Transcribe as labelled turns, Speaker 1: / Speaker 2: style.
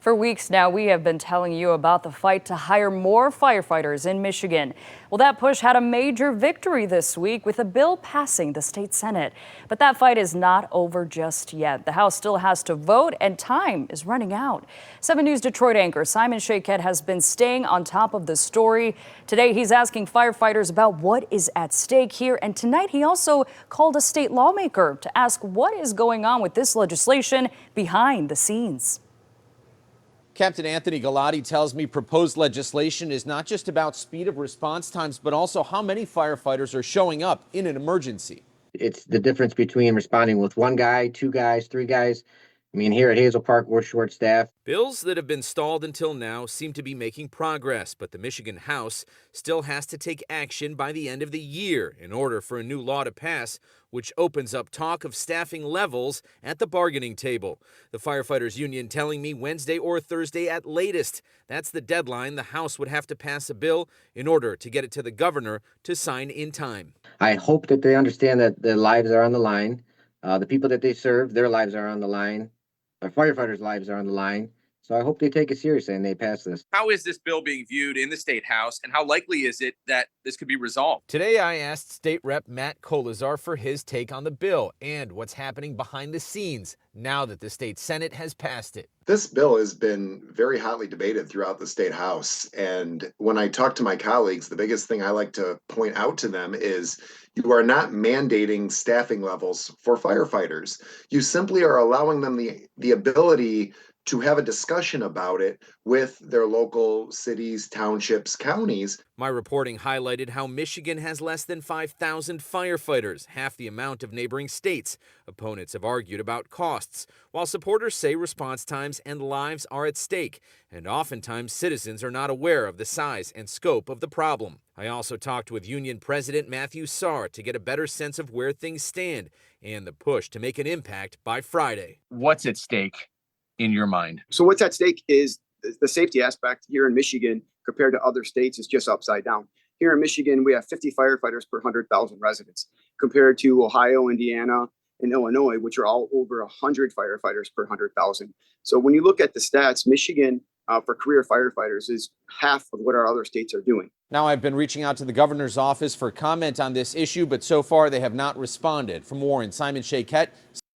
Speaker 1: For weeks now, we have been telling you about the fight to hire more firefighters in Michigan. Well, that push had a major victory this week with a bill passing the state Senate. But that fight is not over just yet. The House still has to vote and time is running out. 7 News Detroit anchor Simon Shaykhet has been staying on top of the story. Today, he's asking firefighters about what is at stake here. And tonight, he also called a state lawmaker to ask what is going on with this legislation behind the scenes.
Speaker 2: Captain Anthony Galati tells me proposed legislation is not just about speed of response times, but also how many firefighters are showing up in an emergency.
Speaker 3: It's the difference between responding with 1 guy, 2 guys, 3 guys. I mean, here at Hazel Park, we're short-staffed.
Speaker 4: Bills that have been stalled until now seem to be making progress, but the Michigan House still has to take action by the end of the year in order for a new law to pass, which opens up talk of staffing levels at the bargaining table. The firefighters union telling me Wednesday or Thursday at latest. That's the deadline the House would have to pass a bill in order to get it to the governor to sign in time.
Speaker 3: I hope that they understand that their lives are on the line. The people that they serve, their lives are on the line. Our firefighters' lives are on the line. So I hope they take it seriously and they pass this.
Speaker 5: How is this bill being viewed in the state house, and how likely is it that this could be resolved?
Speaker 4: Today, I asked State Rep Matt Kolazar for his take on the bill and what's happening behind the scenes now that the state Senate has passed it.
Speaker 6: This bill has been very hotly debated throughout the state house. And when I talk to my colleagues, the biggest thing I like to point out to them is you are not mandating staffing levels for firefighters. You simply are allowing them the ability to have a discussion about it with their local cities, townships, counties.
Speaker 4: My reporting highlighted how Michigan has less than 5,000 firefighters, half the amount of neighboring states. Opponents have argued about costs, while supporters say response times and lives are at stake, and oftentimes citizens are not aware of the size and scope of the problem. I also talked with Union President Matthew Sarr to get a better sense of where things stand and the push to make an impact by Friday.
Speaker 5: What's at stake in your mind?
Speaker 7: So what's at stake is the safety aspect here in Michigan compared to other states is just upside down. Here in Michigan, we have 50 firefighters per 100,000 residents compared to Ohio, Indiana, and Illinois, which are all over 100 firefighters per 100,000. So when you look at the stats, Michigan for career firefighters is half of what our other states are doing.
Speaker 2: Now, I've been reaching out to the governor's office for comment on this issue, but so far they have not responded. For more, in Simon Shaykhet,